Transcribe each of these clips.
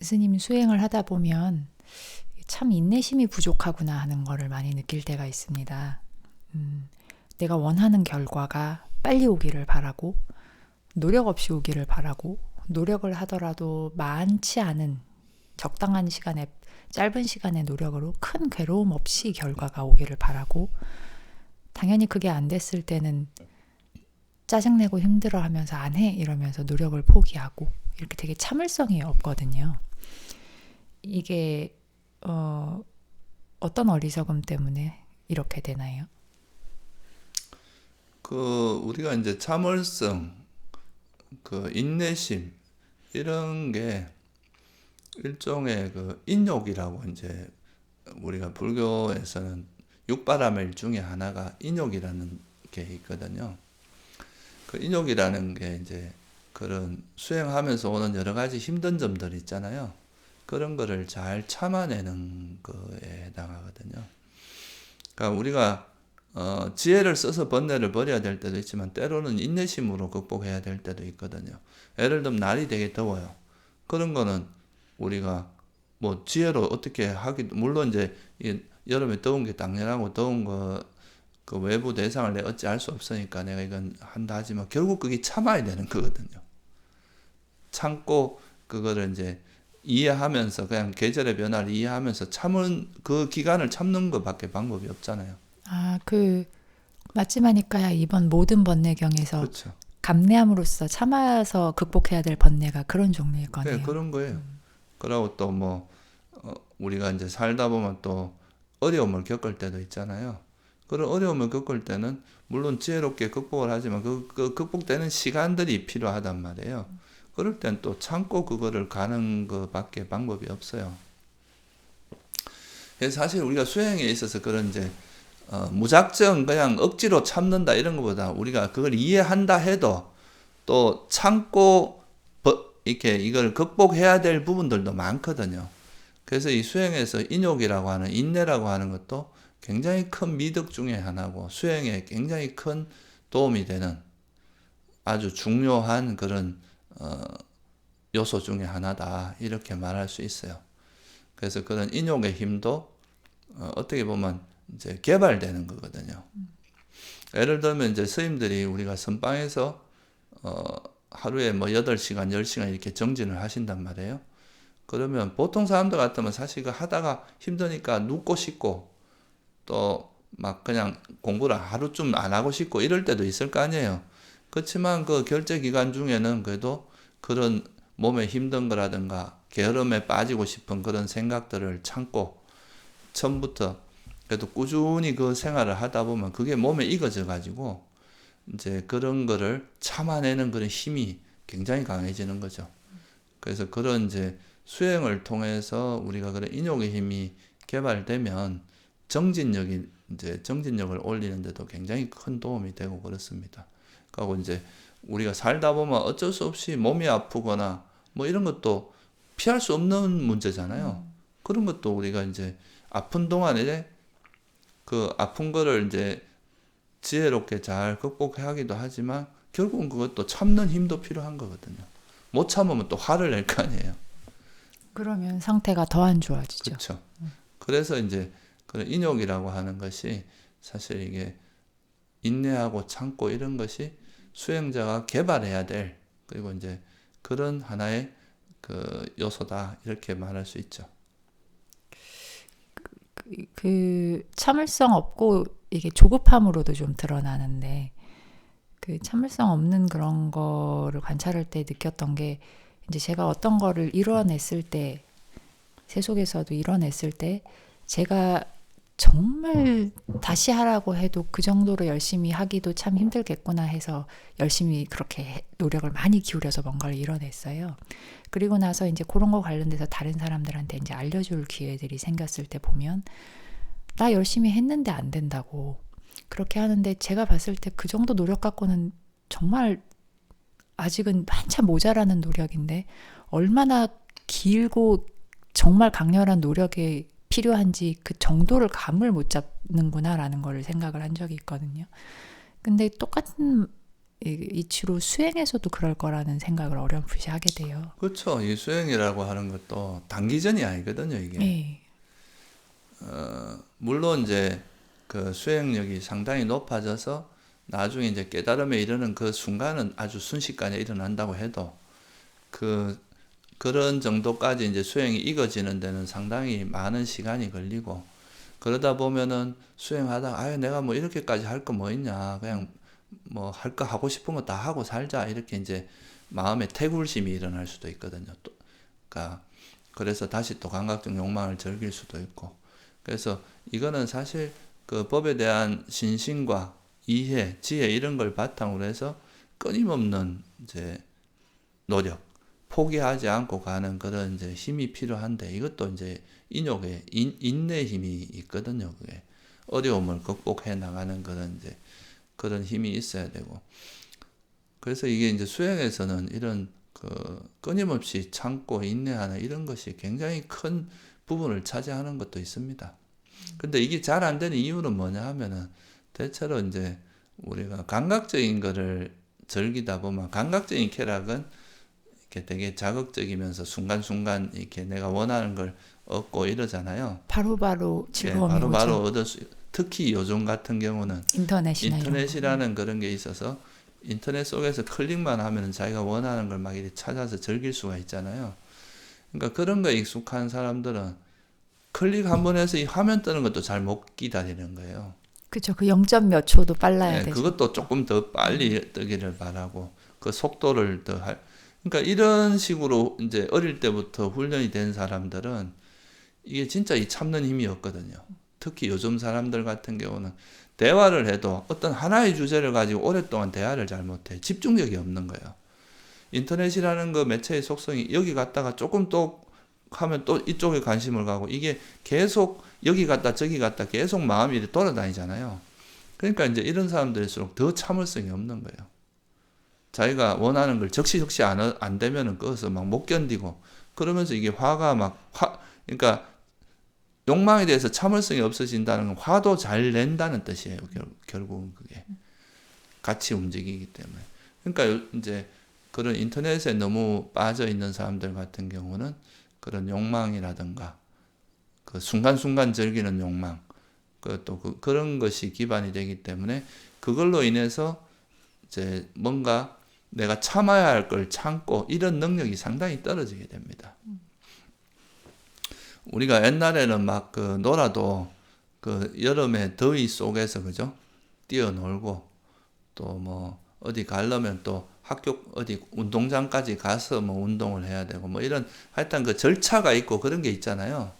스님 수행을 하다 보면 참 인내심이 부족하구나 하는 거를 많이 느낄 때가 있습니다. 내가 원하는 결과가 빨리 오기를 바라고 노력 없이 오기를 바라고 노력을 하더라도 많지 않은 적당한 시간에 짧은 시간의 노력으로 큰 괴로움 없이 결과가 오기를 바라고 당연히 그게 안 됐을 때는 짜증내고 힘들어하면서 안 해 이러면서 노력을 포기하고 이렇게 되게 참을성이 없거든요. 이게 어떤 어리석음 때문에 이렇게 되나요? 우리가 이제 참을성, 인내심 이런 게 일종의 인욕이라고 이제 우리가 불교에서는 육바라밀 중에 하나가 인욕이라는 게 있거든요. 그 인욕이라는 게 이제 그런 수행하면서 오는 여러 가지 힘든 점들 있잖아요. 그런 거를 잘 참아내는 거에 해당하거든요. 그러니까 우리가 지혜를 써서 번뇌를 버려야 될 때도 있지만 때로는 인내심으로 극복해야 될 때도 있거든요. 예를 들면 날이 되게 더워요. 그런 거는 우리가 뭐 지혜로 어떻게 물론 이제 여름에 더운 게 당연하고 더운 그 외부 대상을 내가 어찌할 수 없으니까 내가 이건 한다 하지만 결국 그게 참아야 되는 거거든요. 참고 그거를 이제 이해하면서 그냥 계절의 변화를 이해하면서 참은 그 기간을 참는 것밖에 방법이 없잖아요. 맞지마니까야 이번 모든 번뇌경에서 그렇죠. 감내함으로써 참아서 극복해야 될 번뇌가 그런 종류일 거네요. 네, 그런 거예요. 그리고 또 뭐 우리가 이제 살다 보면 또 어려움을 겪을 때도 있잖아요. 그런 어려움을 겪을 때는 물론 지혜롭게 극복을 하지만 그 극복되는 시간들이 필요하단 말이에요. 그럴 땐 또 참고 그거를 가는 것밖에 방법이 없어요. 그래서 사실 우리가 수행에 있어서 그런 이제 무작정 그냥 억지로 참는다 이런 것보다 우리가 그걸 이해한다 해도 또 참고 이렇게 이걸 극복해야 될 부분들도 많거든요. 그래서 이 수행에서 인욕이라고 하는 인내라고 하는 것도 굉장히 큰 미덕 중에 하나고 수행에 굉장히 큰 도움이 되는 아주 중요한 그런 요소 중에 하나다 이렇게 말할 수 있어요. 그래서 그런 인욕의 힘도 어떻게 보면 이제 개발되는 거거든요. 예를 들면 이제 스님들이 우리가 선방에서 하루에 뭐 8시간, 10시간 이렇게 정진을 하신단 말이에요. 그러면 보통 사람들 같으면 사실 그 하다가 힘드니까 눕고 싶고 또 막 그냥 공부를 하루쯤 안 하고 싶고 이럴 때도 있을 거 아니에요. 그렇지만 그 결제 기간 중에는 그래도 그런 몸에 힘든 거라든가 게으름에 빠지고 싶은 그런 생각들을 참고 처음부터 그래도 꾸준히 그 생활을 하다 보면 그게 몸에 익어져 가지고 이제 그런 거를 참아내는 그런 힘이 굉장히 강해지는 거죠. 그래서 그런 이제 수행을 통해서 우리가 그런 인욕의 힘이 개발되면 정진력을 올리는데도 굉장히 큰 도움이 되고 그렇습니다. 그리고 이제 우리가 살다 보면 어쩔 수 없이 몸이 아프거나 뭐 이런 것도 피할 수 없는 문제잖아요. 그런 것도 우리가 이제 아픈 동안에 그 아픈 거를 이제 지혜롭게 잘 극복하기도 하지만 결국은 그것도 참는 힘도 필요한 거거든요. 못 참으면 또 화를 낼 거 아니에요. 그러면 상태가 더 안 좋아지죠. 그렇죠. 그래서 이제 그런 인욕이라고 하는 것이 사실 이게 인내하고 참고 이런 것이 수행자가 개발해야 될 그리고 이제 그런 하나의 그 요소다 이렇게 말할 수 있죠. 그 참을성 없고 이게 조급함으로도 좀 드러나는데 그 참을성 없는 그런 거를 관찰할 때 느꼈던 게 이제 제가 어떤 거를 이뤄냈을 때 세속에서도 이뤄냈을 때 제가 정말 다시 하라고 해도 그 정도로 열심히 하기도 참 힘들겠구나 해서 열심히 그렇게 노력을 많이 기울여서 뭔가를 이뤄냈어요. 그리고 나서 이제 그런 거 관련돼서 다른 사람들한테 이제 알려줄 기회들이 생겼을 때 보면 나 열심히 했는데 안 된다고 그렇게 하는데 제가 봤을 때 그 정도 노력 갖고는 정말 아직은 한참 모자라는 노력인데 얼마나 길고 정말 강렬한 노력이 필요한지 그 정도를 감을 못 잡는구나라는 걸 생각을 한 적이 있거든요. 근데 똑같은 이치로 수행에서도 그럴 거라는 생각을 어렴풋이 하게 돼요. 그렇죠. 이 수행이라고 하는 것도 단기전이 아니거든요, 이게. 네. 물론 이제 그 수행력이 상당히 높아져서 나중에 이제 깨달음에 이르는 그 순간은 아주 순식간에 일어난다고 해도 그런 정도까지 이제 수행이 익어지는 데는 상당히 많은 시간이 걸리고, 그러다 보면은 수행하다가 아유 내가 뭐 이렇게까지 할 거 뭐 있냐, 그냥 뭐 할 거 하고 싶은 거 다 하고 살자, 이렇게 이제 마음에 태굴심이 일어날 수도 있거든요. 또 그러니까 그래서 다시 또 감각적 욕망을 즐길 수도 있고, 그래서 이거는 사실 그 법에 대한 신심과 이해, 지혜 이런 걸 바탕으로 해서 끊임없는 이제 노력, 포기하지 않고 가는 그런 이제 힘이 필요한데, 이것도 이제 인욕에 인내 힘이 있거든요. 그게 어려움을 극복해 나가는 그런 힘이 있어야 되고, 그래서 이게 이제 수행에서는 이런 그 끊임없이 참고 인내하는 이런 것이 굉장히 큰 부분을 차지하는 것도 있습니다. 근데 이게 잘 안 되는 이유는 뭐냐 하면은, 대체로 이제 우리가 감각적인 거를 즐기다 보면, 감각적인 쾌락은 이렇게 되게 자극적이면서 순간순간 이렇게 내가 원하는 걸 얻고 이러잖아요. 바로바로 즐거움이 바로바로 오죠. 얻을 수, 특히 요즘 같은 경우는 인터넷이라는 그런 게 있어서 인터넷 속에서 클릭만 하면 자기가 원하는 걸 막 이렇게 찾아서 즐길 수가 있잖아요. 그러니까 그런 거에 익숙한 사람들은 클릭 한 번 해서 이 화면 뜨는 것도 잘 못 기다리는 거예요. 그렇죠. 그 0. 몇 초도 빨라야 되죠. 그것도 조금 더 빨리 뜨기를 바라고, 그 속도를 더 그러니까 이런 식으로 이제 어릴 때부터 훈련이 된 사람들은 이게 진짜 이 참는 힘이 없거든요. 특히 요즘 사람들 같은 경우는 대화를 해도 어떤 하나의 주제를 가지고 오랫동안 대화를 잘 못해. 집중력이 없는 거예요. 인터넷이라는 그 매체의 속성이 여기 갔다가 조금 또 하면 또 이쪽에 관심을 가고, 이게 계속 여기 갔다 저기 갔다 계속 마음이 돌아다니잖아요. 그러니까 이제 이런 사람들일수록 더 참을성이 없는 거예요. 자기가 원하는 걸 적시적시 안 되면은 그것을 막 못 견디고, 그러면서 이게 그러니까 욕망에 대해서 참을성이 없어진다는 건 화도 잘 낸다는 뜻이에요. 결국은 그게 같이 움직이기 때문에. 그러니까 이제 그런 인터넷에 너무 빠져 있는 사람들 같은 경우는 그런 욕망이라든가 그 순간순간 즐기는 욕망, 또 그런 것이 기반이 되기 때문에 그걸로 인해서 이제 뭔가 내가 참아야 할 걸 참고 이런 능력이 상당히 떨어지게 됩니다. 우리가 옛날에는 막 그 놀아도 그 여름에 더위 속에서 그죠? 뛰어놀고, 또 뭐 어디 가려면 또 학교 어디 운동장까지 가서 뭐 운동을 해야 되고 뭐 이런 하여튼 그 절차가 있고 그런 게 있잖아요.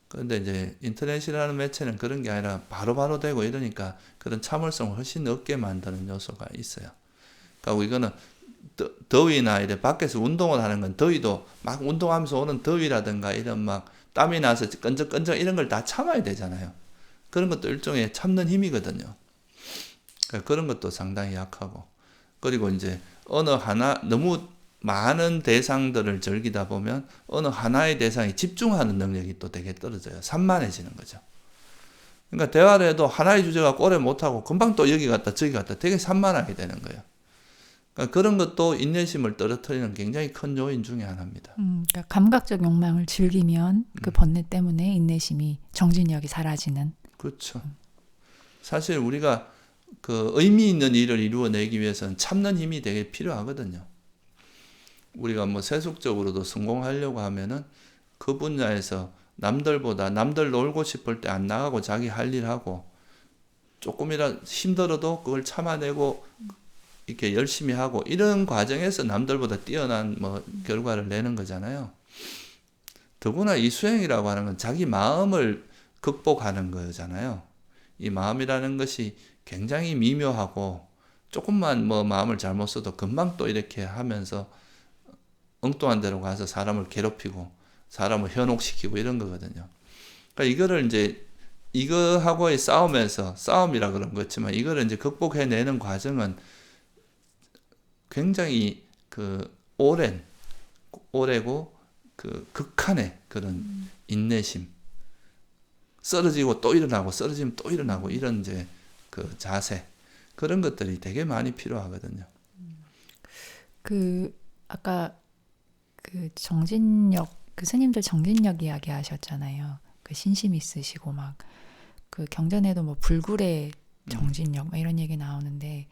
그런데 이제 인터넷이라는 매체는 그런 게 아니라 바로바로 되고 이러니까 그런 참을성을 훨씬 없게 만드는 요소가 있어요. 그러니까 이거는 더위나 이래 밖에서 운동을 하는 건 더위도 막 운동하면서 오는 더위라든가 이런 막 땀이 나서 끈적끈적 이런 걸 다 참아야 되잖아요. 그런 것도 일종의 참는 힘이거든요. 그러니까 그런 것도 상당히 약하고, 그리고 이제 어느 하나 너무 많은 대상들을 즐기다 보면 어느 하나의 대상에 집중하는 능력이 또 되게 떨어져요. 산만해지는 거죠. 그러니까 대화를 해도 하나의 주제가 오래 못하고 금방 또 여기 갔다 저기 갔다 되게 산만하게 되는 거예요. 그러니까 그런 것도 인내심을 떨어뜨리는 굉장히 큰 요인 중에 하나입니다. 그러니까 감각적 욕망을 즐기면 그 번뇌 때문에 인내심이, 정진력이 사라지는. 그렇죠. 사실 우리가 그 의미 있는 일을 이루어내기 위해서는 참는 힘이 되게 필요하거든요. 우리가 뭐 세속적으로도 성공하려고 하면은 그 분야에서 남들 놀고 싶을 때 안 나가고 자기 할 일 하고, 조금이라 힘들어도 그걸 참아내고 이렇게 열심히 하고, 이런 과정에서 남들보다 뛰어난 뭐 결과를 내는 거잖아요. 더구나 이 수행이라고 하는 건 자기 마음을 극복하는 거잖아요. 이 마음이라는 것이 굉장히 미묘하고, 조금만 뭐 마음을 잘못 써도 금방 또 이렇게 하면서 엉뚱한 데로 가서 사람을 괴롭히고 사람을 현혹시키고 이런 거거든요. 그러니까 이거를 이제 이거하고의 싸움이라 그런 거지만, 이거를 이제 극복해내는 과정은 굉장히 그 오래고 그 극한의 그런 인내심, 쓰러지고 또 일어나고 쓰러지면 또 일어나고 이런 이제 그 자세, 그런 것들이 되게 많이 필요하거든요. 그 아까 그 정진역 그 스님들 정진역 이야기 하셨잖아요. 그 신심 있으시고 막 그 경전에도 뭐 불굴의 정진역 막 이런 얘기 나오는데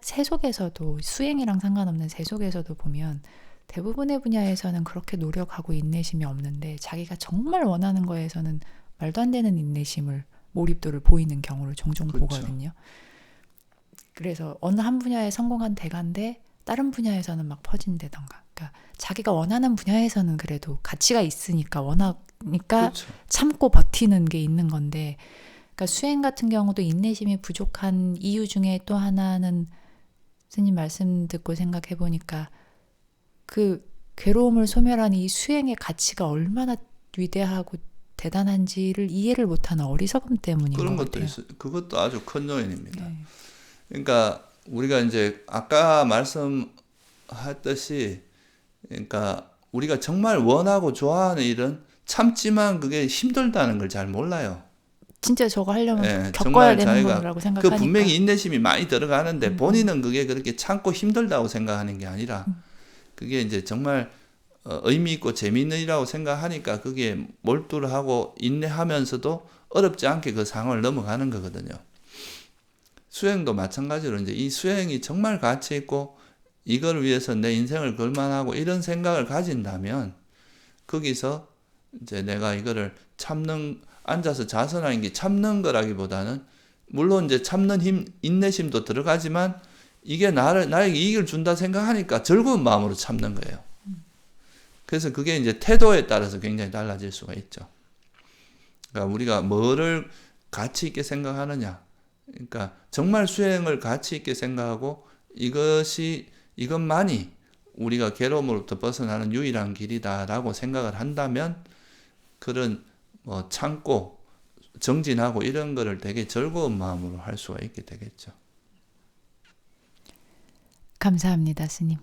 세속에서도 수행이랑 상관없는 세속에서도 보면 대부분의 분야에서는 그렇게 노력하고 인내심이 없는데 자기가 정말 원하는 거에서는 말도 안 되는 인내심을 몰입도를 보이는 경우를 종종 그렇죠. 보거든요. 그래서 어느 한 분야에 성공한 대가인데 다른 분야에서는 막 퍼진다던가. 그러니까 자기가 원하는 분야에서는 그래도 가치가 있으니까 원하니까 그렇죠. 참고 버티는 게 있는 건데 그러니까 수행 같은 경우도 인내심이 부족한 이유 중에 또 하나는 스님 말씀 듣고 생각해 보니까 그 괴로움을 소멸한 이 수행의 가치가 얼마나 위대하고 대단한지를 이해를 못하는 어리석음 때문인 그런 것 것도 같아요. 있어요. 그것도 아주 큰 요인입니다. 네. 그러니까 우리가 이제 아까 말씀했듯이 그러니까 우리가 정말 원하고 좋아하는 일은 참지만 그게 힘들다는 걸 잘 몰라요. 진짜 저거 하려면 예, 겪어야 정말 되는 자기가 거라고 그 생각하니까. 분명히 인내심이 많이 들어가는데 본인은 그게 그렇게 참고 힘들다고 생각하는 게 아니라 그게 이제 정말 의미 있고 재미있는 일이라고 생각하니까 그게 몰두를 하고 인내하면서도 어렵지 않게 그 상황을 넘어가는 거거든요. 수행도 마찬가지로 이제 이 수행이 정말 가치 있고 이걸 위해서 내 인생을 걸만하고 이런 생각을 가진다면 거기서 이제 내가 이거를 앉아서 자선하는 게 참는 거라기보다는 물론 이제 참는 힘, 인내심도 들어가지만 이게 나에게 이익을 준다 생각하니까 즐거운 마음으로 참는 거예요. 그래서 그게 이제 태도에 따라서 굉장히 달라질 수가 있죠. 그러니까 우리가 뭐를 가치 있게 생각하느냐. 그러니까 정말 수행을 가치 있게 생각하고 이것만이 우리가 괴로움으로부터 벗어나는 유일한 길이다라고 생각을 한다면 그런 참고 정진하고 이런 거를 되게 즐거운 마음으로 할 수가 있게 되겠죠. 감사합니다, 스님.